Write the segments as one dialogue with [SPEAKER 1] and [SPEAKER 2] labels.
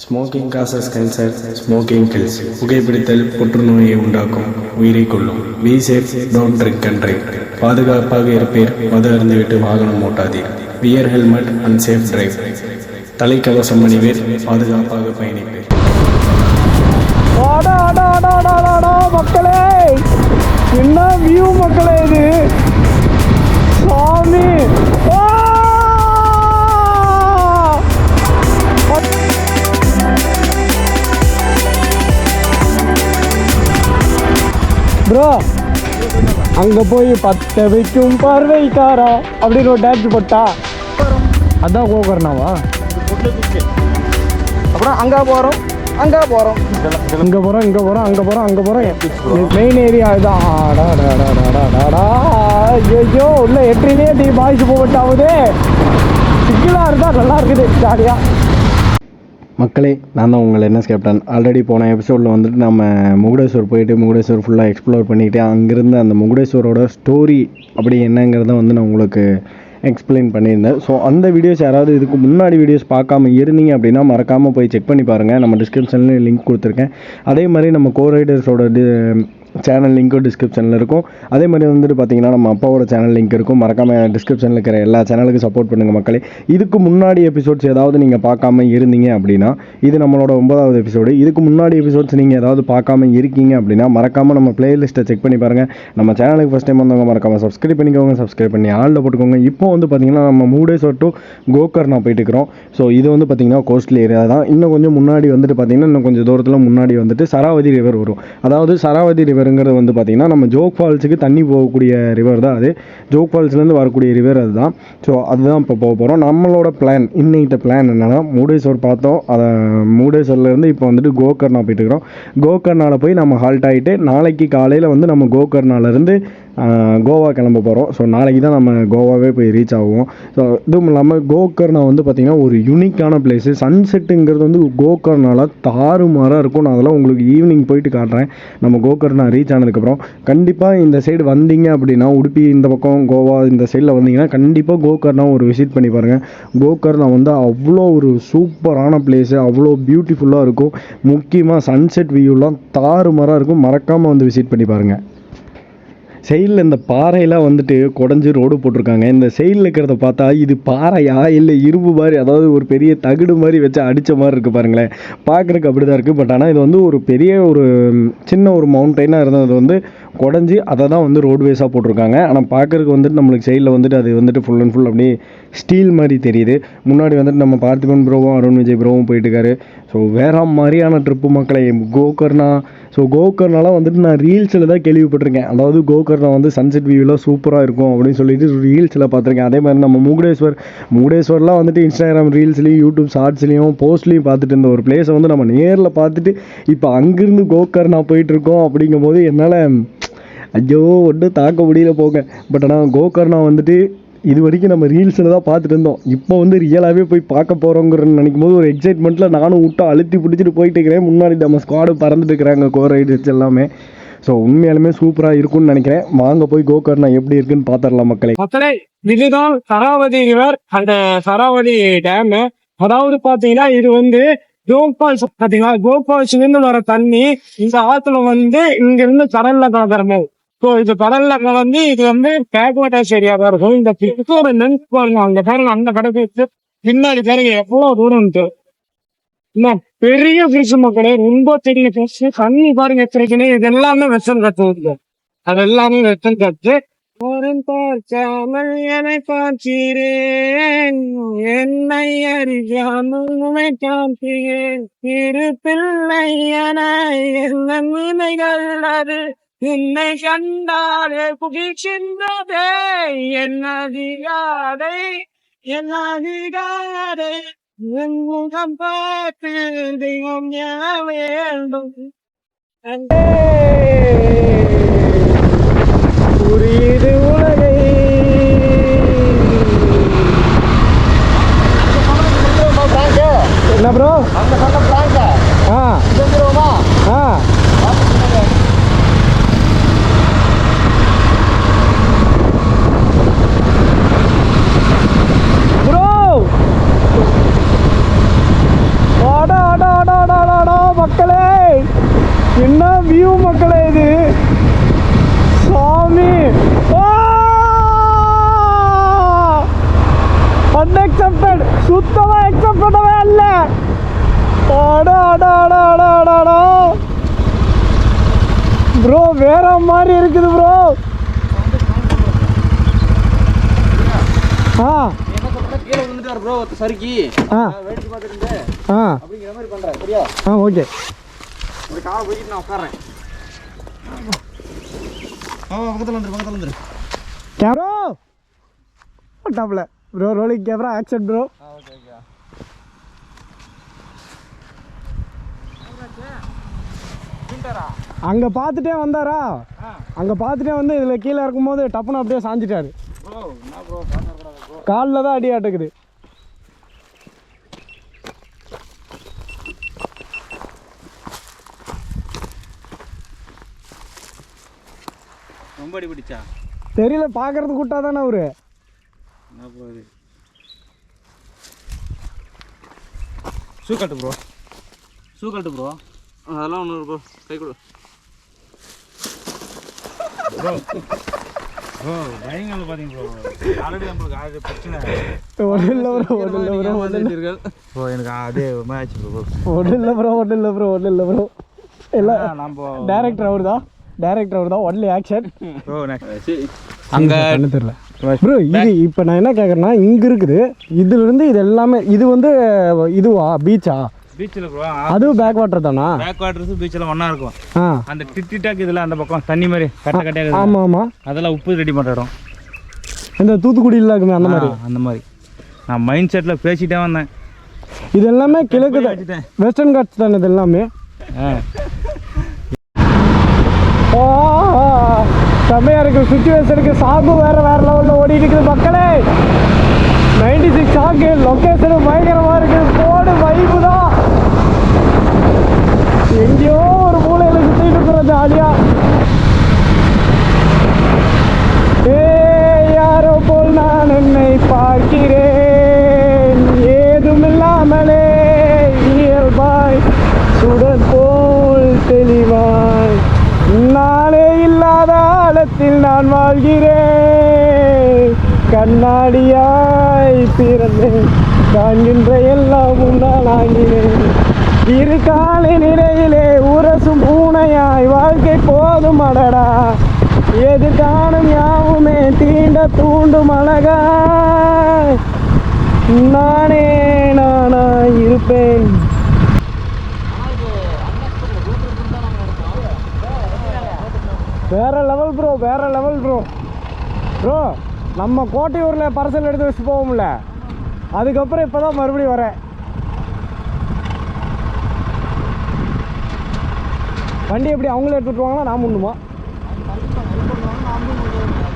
[SPEAKER 1] Smoking causes cancer, smoking kills. புகைப்பிடித்தல் புற்றுநோயை உண்டாக்கும், உயிரை கொல்லும். Be safe, don't drink and drive. பாதுகாப்பாக இருப்பீர், மது அருந்துவிட்டு வாகனம் ஓட்டாதீர். Wear helmet and safe drive. தலைக்கவசம் அணிவீர், பாதுகாப்பாக பயணிப்பீர்.
[SPEAKER 2] மக்களே, என்ன வியூ மக்களே, இது சாமி. ப்ரோ, அங்க போய் பத்த வைக்கும் பார்வைக்காரா அப்படின்னு ஒரு டான்ஸ் போட்டா அதான் கோகர்னாவா? அப்புறம் அங்கே போகிறோம் இங்கே போகிறோம் மெயின் ஏரியா இதுதான். ஐயோ உள்ள எட்ரிலே டீ பாய்ஸ் போட்டாவது சிங்கிளாக இருந்தால் நல்லா இருக்குது ஜாலியாக.
[SPEAKER 1] மக்களே, நான் தான் உங்களை என்ன கேப்டன். ஆல்ரெடி போன எபிசோடில் வந்துட்டு நம்ம முகுடேஸ்வர் போயிட்டு முகுடேஸ்வர் ஃபுல்லாக எக்ஸ்ப்ளோர் பண்ணிவிட்டு அங்கேருந்து அந்த முகுடேஸ்வரோட ஸ்டோரி அப்படி என்னங்கிறத வந்து நான் உங்களுக்கு எக்ஸ்பிளைன் பண்ணியிருந்தேன். ஸோ அந்த வீடியோஸ் யாராவது இதுக்கு முன்னாடி வீடியோஸ் பார்க்காம இருந்தீங்க அப்படின்னா மறக்காமல் போய் செக் பண்ணி பாருங்கள். நம்ம டிஸ்கிரிப்ஷன்லேயும் லிங்க் கொடுத்துருக்கேன். அதே மாதிரி நம்ம கோரைடர்ஸோட சேனல் லிங்க்கும் டிஸ்கிரிப்ஷனில் இருக்கும். அதே மாதிரி வந்துட்டு பார்த்தீங்கன்னா நம்ம அப்பாவோட சேனல் லிங்க் இருக்கும். மறக்காமல் டிஸ்கிரிப்ஷனில் இருக்கிற எல்லா சேனலுக்கும் சப்போர்ட் பண்ணுங்கள் மக்களே. இதுக்கு முன்னாடி எபிசோட்ஸ் ஏதாவது நீங்கள் பார்க்காம இருந்தீங்க அப்படின்னா இது நம்மளோட 9வது எபிசோடு. இதுக்கு முன்னாடி எபிசோட்ஸ் நீங்கள் ஏதாவது பார்க்காம இருக்கீங்க அப்படின்னா மறக்காமல் நம்ம பிளேலிஸ்ட்டை செக் பண்ணி பாருங்கள். நம்ம சேனலுக்கு ஃபஸ்ட் டைம் வந்தவங்க மறக்காமல் சப்ஸ்கிரைப் பண்ணிக்கோங்க. சப்ஸ்கிரைப் பண்ணி ஆளில் போட்டுக்கோங்க. இப்போ வந்து பார்த்தீங்கன்னா நம்ம முகுடேஸ்வர் டு கோகர்னா போயிட்டு இருக்கிறோம். ஸோ இது வந்து பார்த்தீங்கன்னா கோஸ்டல் ஏரியா தான். இன்னும் கொஞ்சம் முன்னாடி வந்துட்டு பார்த்தீங்கன்னா இன்னும் கொஞ்சம் தூரத்தில் முன்னாடி வந்துட்டு சராவதி ரிவர் வரும். அதாவது சராவதி ரிவருங்கிறது வந்து பார்த்தீங்கன்னா நம்ம ஜோக் ஃபால்ஸுக்கு தண்ணி போகக்கூடிய ரிவர் தான் அது. ஜோக் ஃபால்ஸ்லேருந்து வரக்கூடிய ரிவர் அதுதான். ஸோ அதுதான் இப்போ போக போகிறோம். நம்மளோட பிளான், இன்னைக்கு பிளான் என்னென்னா முகுடேஸ்வர் பார்த்தோம். அதை முகுடேஸ்வர்லேருந்து இப்போ வந்துட்டு கோகர்னா போயிட்டு இருக்கிறோம். கோகர்னாவில் போய் நம்ம ஹால்ட் ஆகிட்டு நாளைக்கு காலையில் வந்து நம்ம கோகர்னாலேருந்து கோவா கிளம்ப போகிறோம். ஸோ நாளைக்கு தான் நம்ம கோவாவே போய் ரீச் ஆகுவோம். ஸோ இதுவும் இல்லாமல் கோகர்னா வந்து பார்த்திங்கன்னா ஒரு யூனிக்கான பிளேஸு. சன்செட்டுங்கிறது வந்து கோகர்னால தாறுமாறாக இருக்கும். நான் அதெல்லாம் உங்களுக்கு ஈவினிங் போயிட்டு காட்டுறேன். நம்ம கோகர்னா ரீச் ஆனதுக்கப்புறம் கண்டிப்பாக இந்த சைடு வந்தீங்க அப்படின்னா, உடுப்பி இந்த பக்கம் கோவா இந்த சைடில் வந்தீங்கன்னா கண்டிப்பாக கோகர்னா ஒரு விசிட் பண்ணி பாருங்கள். கோகர்னா வந்து அவ்வளோ ஒரு சூப்பரான பிளேஸு, அவ்வளோ பியூட்டிஃபுல்லாக இருக்கும். முக்கியமாக சன்செட் வியூலாம் தாறுமாறாக இருக்கும். மறக்காமல் வந்து விசிட் பண்ணி பாருங்கள். சைடில் இந்த பாறையெல்லாம் வந்துட்டு குடஞ்சி ரோடு போட்டிருக்காங்க. இந்த சைடில் இருக்கிறத பார்த்தா இது பாறையா இல்லை இரும்பு மாதிரி, அதாவது ஒரு பெரிய தகுடு மாதிரி வச்சு அடித்த மாதிரி இருக்குது பாருங்களேன். பார்க்குறதுக்கு அப்படி தான் இருக்குது. பட் ஆனால் இது வந்து ஒரு பெரிய ஒரு சின்ன ஒரு மவுண்டெயினாக இருந்தது வந்து குடஞ்சி அதை தான் வந்து ரோட்வேஸாக போட்டிருக்காங்க. ஆனால் பார்க்குறதுக்கு வந்துட்டு நம்மளுக்கு சைடில் வந்துட்டு அது வந்துட்டு ஃபுல் அண்ட் ஃபுல் அப்படியே ஸ்டீல் மாதிரி தெரியுது. முன்னாடி வந்துட்டு நம்ம பார்த்திபன் ப்ரோவும் அருண் விஜய் ப்ரோவும் போயிட்டுருக்காரு. ஸோ வேற மாதிரியான ட்ரிப்பு மக்களை கோகர்னா. ஸோ கோகர்னாலாம் வந்துட்டு நான் ரீல்ஸில் தான் கேள்விப்பட்டிருக்கேன். அதாவது கோகர்னா வந்து சன்செட் வியூலாம் சூப்பராக இருக்கும் அப்படின்னு சொல்லிட்டு ரீல்ஸில் பார்த்துருக்கேன். அதே மாதிரி நம்ம முகுடேஸ்வர்லாம் வந்துட்டு இன்ஸ்டாகிராம் ரீல்ஸ்லேயும் யூடியூப் ஷார்ட்ஸ்லேயும் போஸ்ட்லேயும் பார்த்துட்டு இருந்த ஒரு பிளேஸை வந்து நம்ம நேரில் பார்த்துட்டு இப்போ அங்கேருந்து கோகர்னா போயிட்டுருக்கோம். அப்படிங்கும்போது என்னால் ஐயோ ஒன்றும் தாக்க முடியல போங்க. பட் ஆனால் கோகர்னா வந்துட்டு இது வரைக்கும் நம்ம ரீல்ஸில் தான் பார்த்துட்டு இருந்தோம். இப்போ வந்து ரியலாகவே போய் பார்க்க போகிறோங்கிறன்னு நினைக்கும் போது ஒரு எக்ஸைட்மெண்ட்டில் நானும் விட்டு அழுத்தி பிடிச்சிட்டு போயிட்டு இருக்கிறேன். முன்னாடி நம்ம ஸ்குவாடு பறந்துட்டு இருக்கிறாங்க, கோ ரைடர்ஸ் எல்லாமே. ஸோ உண்மையாலுமே சூப்பராக இருக்கும்னு நினைக்கிறேன். வாங்க போய் கோகர்னா எப்படி இருக்குன்னு பார்த்துடலாம் மக்களே.
[SPEAKER 2] இதுதான் சராவதி ரிவர், அந்த சராவதி டேம். அதாவது பார்த்தீங்கன்னா இது வந்து ஜோக் ஃபால்ஸ். பார்த்தீங்களா, ஜோக் ஃபால்ஸ்லேருந்து வர தண்ணி இந்த ஆற்றுல வந்து இங்கிருந்து கடல்ல கலந்துறோம். ஸோ இது கடல்ல கலந்து இது வந்து பேக்வாட்டர்ஸ் ஏரியா தான் இருக்கும். இந்த பிக்சோட லென்ஸ் பாருங்க, அங்க பாருங்க, அந்த கடைக்கு பின்னாடி பாருங்க எவ்வளோ தூரம் என்ன பெரிய ஃபிஷ் மக்களே, ரொம்ப பெரிய ஃபிஷ். தண்ணி பாருங்க கிடைக்கணும். இது எல்லாமே வெஸ்டர்ன் கட்டு, அது எல்லாமே வெஸ்டர்ன் கட்டு. பார்க்காமல் என்னை பார்க்கிறேன், என்னை அறியாமல் காண்கிறேன். இரு பிள்ளை என என்ன நினைகள் அது உன்னை கண்டாலே புகிழ்கின்றதே. என்னதிகாதை என் முகம் பார்த்து தெய்வம் வேண்டும். புரியுது உலகை. என்ன ப்ரோ? ப்ரோ வாடா வாடா
[SPEAKER 1] என்ன வியூ மக்களே இது, சாமி. அன்எக்செப்டட், சுத்தமா எக்ஸப்டடவே இல்ல. ப்ரோ வேற மாதிரி இருக்குது ப்ரோ.
[SPEAKER 3] என்ன சொல்றா, கீழே விழுந்துட்டார் ப்ரோ சறுக்கி. வேடிக்கை பார்த்துட்டு அப்படிங்கிற மாதிரி பண்றேன். சரியா?
[SPEAKER 1] ஓகே.
[SPEAKER 3] ஒரு காலை போய்கிட்டு நான் உட்கார்றேன். பக்கத்தில் வந்துரு.
[SPEAKER 1] கேமரா டாப்ல bro, rolling camera, action bro. அங்கே பார்த்துட்டே வந்தாரா, அங்கே பார்த்துட்டே வந்து இதில் கீழே இருக்கும்போது டப்புன்னு அப்படியே சாஞ்சிட்டாரு. காலில் தான் அடி ஆட்டுக்குது.
[SPEAKER 3] ரொம்ப அடிபடிச்சா
[SPEAKER 1] தெரியல, பார்க்கறதுக்கு கூட்டா தானே அவரு.
[SPEAKER 3] ஷூ கட்டு ப்ரோ. அதெல்லாம் ஒன்று ப்ரோ, கை கொடு ப்ரோ. பயங்கரம் பார்த்தீங்க ப்ரோ. ஆல்ரெடி நம்மளுக்கு அது பிரச்சனை.
[SPEAKER 1] ஒன்றும் இல்லை ப்ரோ,
[SPEAKER 3] ப்ரோ எனக்கு அதே ஒரு மாதிரி ஆச்சு ப்ரோ.
[SPEAKER 1] ஒன்றும் இல்லை ப்ரோ. எல்லாம் நம்ம டேரக்டர் அவர் தான், ஒன்லி ஆக்ஷன்
[SPEAKER 3] ப்ரோ. அங்கே
[SPEAKER 1] என்ன தெரியல ப்ரோ. இது இப்போ நான் என்ன கேட்குறேன்னா, இங்கே இருக்குது, இதுலேருந்து இது எல்லாமே இது வந்து இதுவா பீச்சா?
[SPEAKER 3] பீச்சில் ப்ரோ
[SPEAKER 1] அதுவும் பேக் வாட்டர் தானா?
[SPEAKER 3] பேக் வாட்டர்ஸும் பீச்சில் ஒன்றா இருக்கும். அந்த டிட்டாக் இதில் அந்த பக்கம் தண்ணி மாதிரி கட்டையாக.
[SPEAKER 1] ஆமாம்,
[SPEAKER 3] அதெல்லாம் உப்பு ரெடி பண்ணுற இடம்.
[SPEAKER 1] இந்த தூத்துக்குடியில் இருக்குமே அந்த மாதிரி.
[SPEAKER 3] நான் மைண்ட் செட்டில் பேசிட்டே வந்தேன்.
[SPEAKER 1] இது எல்லாமே கிழக்கு வெஸ்டர்ன் காட்ஸ் தானே இது எல்லாமே. செம்மையாக இருக்குது சுச்சுவேஷனுக்கு. சாங்கு வேறு லெவலில் ஓடிட்டு இருக்குது மக்களே. 96 சாங்கு, லொக்கேஷனும் பயங்கரமாக இருக்குது. போடு வைப்பு தான். எங்கேயோ ஒரு மூலையில் சுற்றிட்டு இருக்கிறோம் ஜாலியாக. யாரோ போல் நான் என்னை பார்க்கிறேன், ஏதுமில்லாமலே இயல்பாய் சுடர் போல் தெளிவாய், நாளே இல்லாத ஆழத்தில் நான் வாழ்கிறேன், கண்ணாடியாய் பிறந்தேன், காண்கின்ற எல்லாமும் நான் ஆகிறேன், இரு காலை நிலையிலே உரசும் பூனையாய் வாழ்க்கை போதும் அடடா, எது காணும் யாவுமே தீண்ட தூண்டும் அழகாய், நானே நானாய் இருப்பேன். வேற லெவல் ப்ரோ. நம்ம கோட்டையூரில் பார்சல் எடுத்து வச்சு போவோம்ல, அதுக்கப்புறம் இப்போ தான் மறுபடியும் வரேன். வண்டி எப்படி அவங்களே எடுத்துகிட்டு வாங்கன்னா நான் முன்னுமா?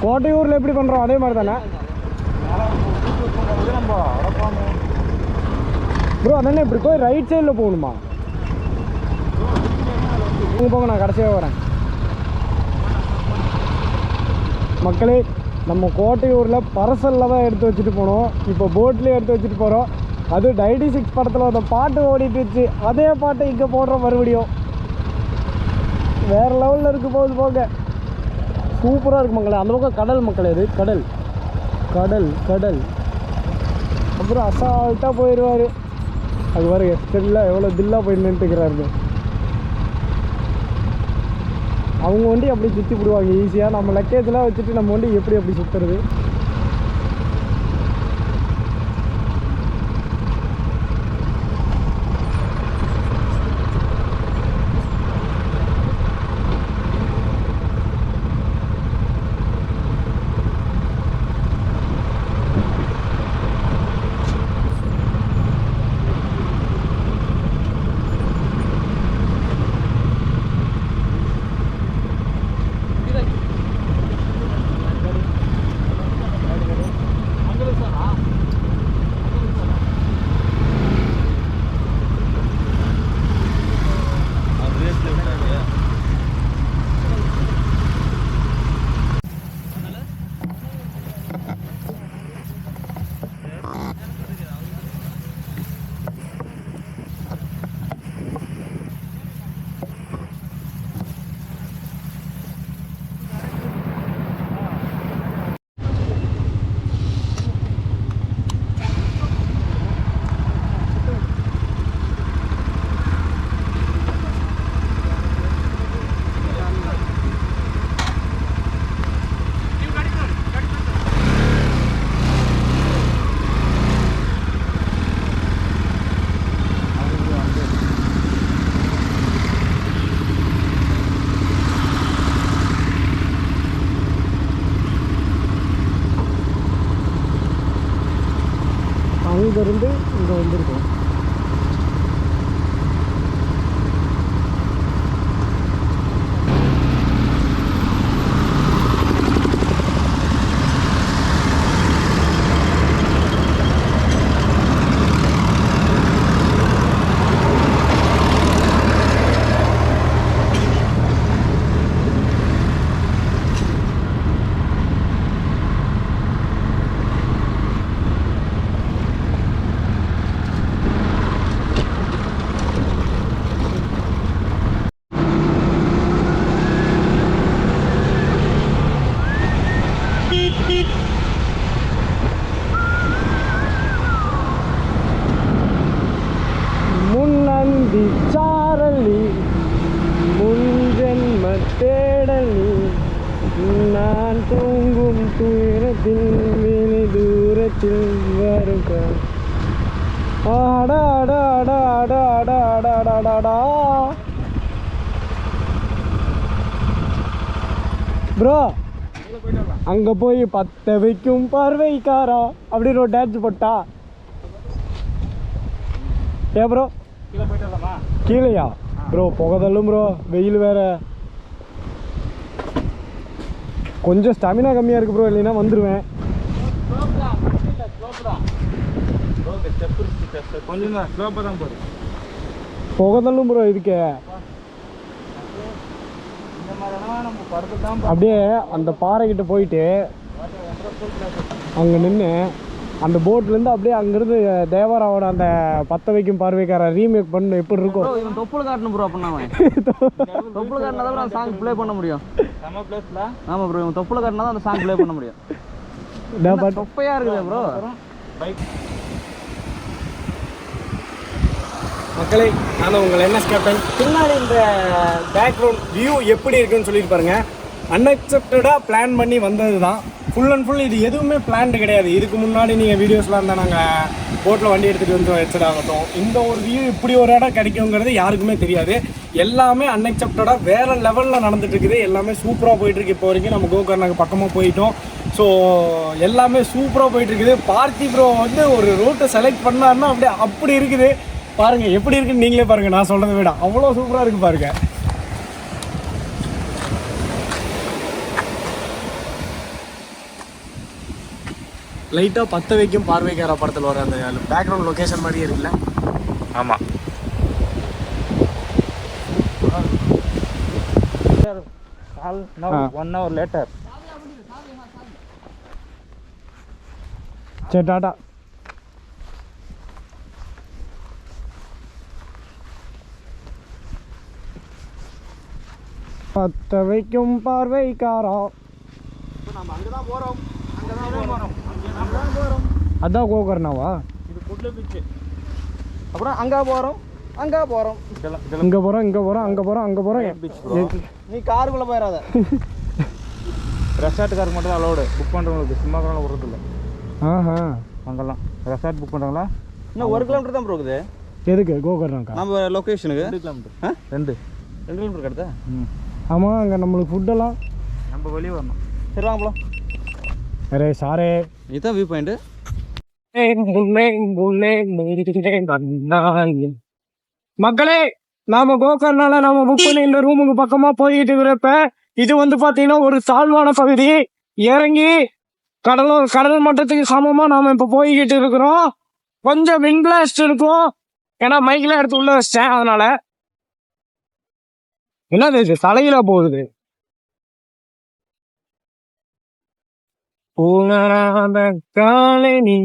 [SPEAKER 1] கோட்டையூரில் எப்படி பண்ணுறோம் அதே மாதிரி தானே ப்ரோ? அதனே இப்படி போய் ரைட் சைடில் போகணுமா? போங்க, நான் கடைசியாக வரேன். மக்களே, நம்ம கோட்டையூரில் பரசலில் தான் எடுத்து வச்சுட்டு போனோம், இப்போ போட்லேயே எடுத்து வச்சுட்டு போகிறோம். அது 96 படத்தில் அந்த பாட்டு ஓடிட்டுச்சு, அதே பாட்டை இங்கே போடுறோம் மறுபடியும். வேறு லெவலில் இருக்குது போக சூப்பராக இருக்குது மக்களே. அந்த பக்கம் கடல் மக்களே, இது கடல். அப்புறம் அசால்ட்டாக போயிடுவார். அது வர எக்ஸ்டெல்லாம் எவ்வளோ தில்லாக போய் நின்றுக்கிறாரு. அவங்க வண்டி அப்படி சுற்றி விடுவாங்க ஈஸியாக. நம்ம லக்கேஜெலாம் வச்சுட்டு நம்ம வண்டி எப்படி அப்படி சுற்றுறது? இருந்து இங்கே வந்திருக்கோம். முன்னந்தி சாரலி முன்ஜென்ம தேடலி நான் தூங்கும் துயரத்தில் வெளி தூரத்தில் வருக. ப்ரோ அங்க போய் பத்த வைக்கும் பார்வைக்காரா அப்படின்னு ஒரு டான்ஸ் போட்டா. ஏ ப்ரோ கீழேயா ப்ரோ? புகதல்லும் ப்ரோ, வெயில் வேற. கொஞ்சம் ஸ்டாமினா கம்மியாக இருக்குது ப்ரோ, இல்லைன்னா வந்துடுவேன். புகதல்லும் ப்ரோ இதுக்கு. அப்படியே அந்த பாறைக்கிட்ட போயிட்டு அங்கே நின்று அந்த போட்லேருந்து அப்படியே அங்கேருந்து தேவராவோட அந்த பத்த வைக்கும் பார்வைக்கார ரீமேக் பண்ணு எப்படி இருக்கும்?
[SPEAKER 3] இவன் தொப்புள் காட்டணும் ப்ரோ. அப்படின்னா தொப்புள் காட்டினா தான் அந்த சாங் ப்ளே பண்ண முடியும். ஆமாம் ப்ரோ, இவன் தொப்புள் காட்டினா தான் அந்த சாங் ப்ளே பண்ண முடியும். தொப்பையா இருக்குது ப்ரோ.
[SPEAKER 1] மக்களே, நான் உங்களை என்ன கேப்டன். பின்னாடி இந்த பேக்ரவுண்ட் வியூ எப்படி இருக்குன்னு சொல்லிட்டு பாருங்க. அன்எக்செப்டடாக பிளான் பண்ணி வந்தது தான். ஃபுல் அண்ட் ஃபுல் இது எதுவுமே பிளான்டு கிடையாது. இதுக்கு முன்னாடி நீங்கள் வீடியோஸ்லாம் இருந்தால் நாங்கள் போட்டில் வண்டி எடுத்துகிட்டு வந்து வச்சதாகட்டும், இந்த ஒரு வியூ இப்படி ஒரு இடம் கிடைக்குங்கிறது யாருக்குமே தெரியாது. எல்லாமே அன்எக்செப்டடாக வேறு லெவலில் நடந்துட்டு இருக்குது. எல்லாமே சூப்பராக போயிட்டுருக்கு. இப்போ வரைக்கும் நம்ம கோகர்நாக்கு பக்கமாக போயிட்டோம். ஸோ எல்லாமே சூப்பராக போயிட்டுருக்குது. பார்த்தி ப்ரோ வந்து ஒரு ரூட்டை செலக்ட் பண்ணாருன்னா அப்படியே அப்படி இருக்குது. பாருங்கள் எப்படி இருக்குன்னு நீங்களே பாருங்கள். நான் சொல்கிறத விட அவ்வளோ சூப்பராக இருக்குது பாருங்கள். லைட்டாக பத்த வைக்கும் பார்வைக்கார படத்தில் வர அந்த பேக்ரவுண்ட் லொக்கேஷன் மாதிரியே இருக்குல்ல?
[SPEAKER 4] ஆமாம். One hour later.
[SPEAKER 1] சரி, டாட்டா. பத்த வைக்கும் பார்வைக்காரா.
[SPEAKER 3] நம்ம அங்கே தான் போகிறோம்.
[SPEAKER 1] அதான் கோகர்னாவா?
[SPEAKER 4] இது புட்ல பீச்.
[SPEAKER 3] அப்புறம் அங்கே போகிறோம், அங்கே போகிறோம்,
[SPEAKER 1] இங்கே போகிறோம், இங்கே போகிறோம், அங்கே போகிறோம், அங்கே போகிறோம்.
[SPEAKER 3] நீ காருக்குள்ளே போயிடாத.
[SPEAKER 4] ரெசார்ட்டுக்காருக்கு மட்டும் தான் அலோடு. புக் பண்ணுறவங்களுக்கு சிம்மாக்கெல்லாம் விடுறதில்ல.
[SPEAKER 1] ஆஹா,
[SPEAKER 4] அங்கெல்லாம் ரெசார்ட் புக் பண்ணுறாங்களா?
[SPEAKER 3] இன்னும் 1 கிலோமீட்டர் தான் போகுது.
[SPEAKER 1] எதுக்கு கோகர்னாக்கா?
[SPEAKER 3] நம்ம லொக்கேஷனுக்கு
[SPEAKER 4] 2 கிலோமீட்டர். 2
[SPEAKER 3] கிலோமீட்டர் கிடத்தா.
[SPEAKER 1] ஆமாம், அங்கே நம்மளுக்கு ஃபுட்டெல்லாம்
[SPEAKER 4] நம்ம வெளியே வரணும்.
[SPEAKER 3] சரி வாங்க போலாம்.
[SPEAKER 1] அரே சாரே,
[SPEAKER 3] இதுதான் வியூ பாயிண்ட்.
[SPEAKER 2] மக்களே, நாம கோகர்னால நாம புக் பண்ணி இந்த ரூமுக்கு பக்கமா போயிட்டு இருக்கிறப்ப இது வந்து பாத்தீங்கன்னா ஒரு தாழ்வான பகுதி. இறங்கி கடல் மட்டத்துக்கு சமமா நாம இப்ப போய்கிட்டு இருக்கிறோம். கொஞ்சம் விண்ட் பிளாஸ்ட் இருக்கும், ஏன்னா மைக்ல எடுத்து உள்ள வச்சேன். அதனால என்னது இது தலையில போகுது. உணராத காலனி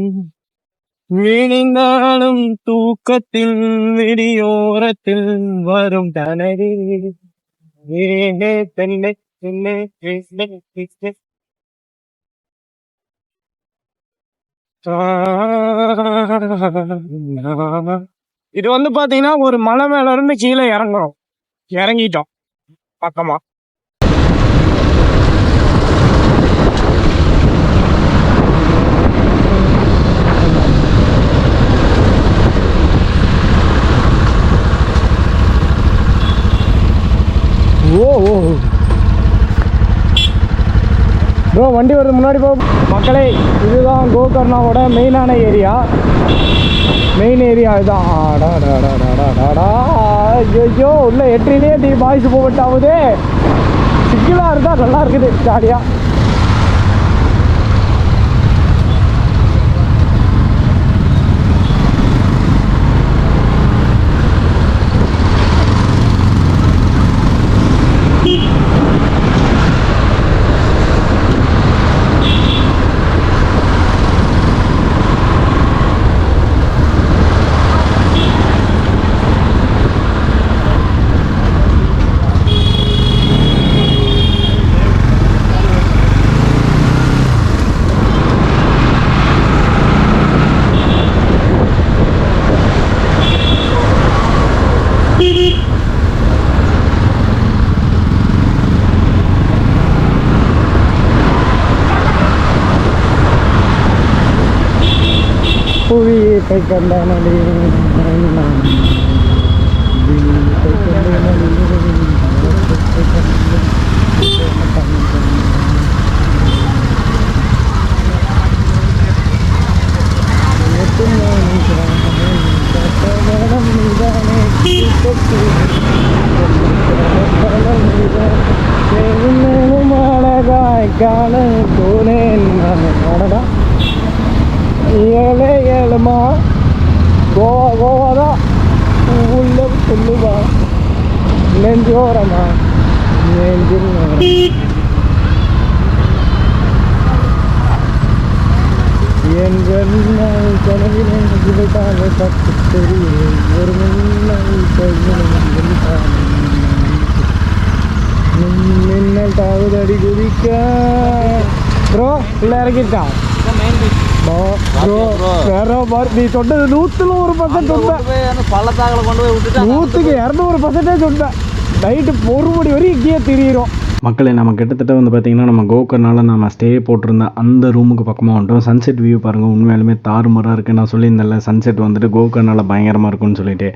[SPEAKER 2] விழிந்தாலும் தூக்கத்தில் விடியோரத்தில் வரும் தனது இது வந்து பாத்தீங்கன்னா ஒரு மலை மேல இருந்து கீழே இறங்குறோம். இறங்கிட்டோம் பக்கமா.
[SPEAKER 1] ஓ ப்ரோ,
[SPEAKER 2] வண்டி வருது முன்னாடி போ. மக்களே, இதுதான் கோகர்ணாவோட மெயினான ஏரியா. மெயின் ஏரியா இதுதான். ஐயோ, உள்ள எட்டிலே டி பாய்ஸ் போட்டாவது சிக்கிலாக இருந்தால் நல்லா இருக்குது ஜாலியாக. புவியை கண்ட காண போனேன் அடடா. ஏழை ஏழுமா கோவா கோவா தான் உள்ள சொல்லுவா நெஞ்சோரமா நெஞ்சில் என் கனவிலே பத்து தெரியும் ஒரு மின்னல் தாவுதடி குதிக்க. ப்ரோ உள்ள இறக்கிட்டான். நீ சொன்னது 100% சொன்ன.
[SPEAKER 3] பள்ளத்தாக்கில் கொண்டு போய் விட்டுட்டு
[SPEAKER 2] 100க்கு 200% சொன்ன. நைட்டு 1 மணி வரையும் இங்கேயே திரியிறோம்.
[SPEAKER 1] மக்களே, நம்ம கிட்டத்தட்ட வந்து பார்த்திங்கன்னா நம்ம கோகர்னால நம்ம ஸ்டே போட்டிருந்த அந்த ரூமுக்கு பக்கமாக வந்துட்டோம். சன்செட் வியூ பாருங்கள், உண்மையாலுமே தாறுமாறாக இருக்குது. நான் சொல்லியிருந்தேன்ல சன்செட் வந்துட்டு கோகர்னால பயங்கரமாக இருக்கும்னு சொல்லிட்டு,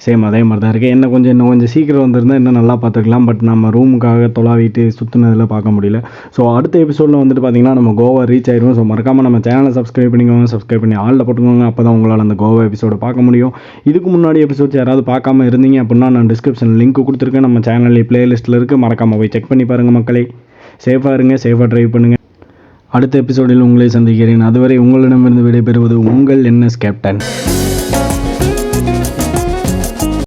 [SPEAKER 1] சேம் அதே மாதிரி தான் இருக்குது. இன்னும் கொஞ்சம் சீக்கிரம் வந்திருந்தால் இன்னும் நல்லா பார்த்துக்கலாம். பட் நம்ம ரூமுக்காக தொலாவிட்டு சுற்றுனதில் பார்க்க முடியல. ஸோ அடுத்த எபிசோடில் வந்துட்டு பார்த்திங்கன்னா நம்ம கோவா ரீச் ஆயிடுவோம். ஸோ மறக்காமல் நம்ம சேனலை சப்ஸ்கிரைப் பண்ணிக்கோங்க, சப்ஸ்கிரைப் பண்ணி ஆளில் போட்டுக்கோங்க. அப்போ தான் உங்களால் அந்த கோவா எபிசோடை பார்க்க முடியும். இதுக்கு முன்னாடி எபிசோட்ஸ் யாராவது பார்க்காம இருந்தீங்க அப்படின்னா நான் டிஸ்கிரிப்ஷனில் லிங்க் கொடுத்துருக்கேன். நம்ம சேனலில் பிளேலிஸ்ட்டில் இருக்குது, மறக்காமல் போய் செக் பண்ணி பாருங்கள். மக்களே, சேஃபாக இருங்க, சேஃபாக ட்ரைவ் பண்ணுங்கள். அடுத்த எபிசோடில் உங்களை சந்திக்கிறேன். அதுவரை உங்களிடமிருந்து விடைபெறுவது உங்கள் NS கேப்டன்.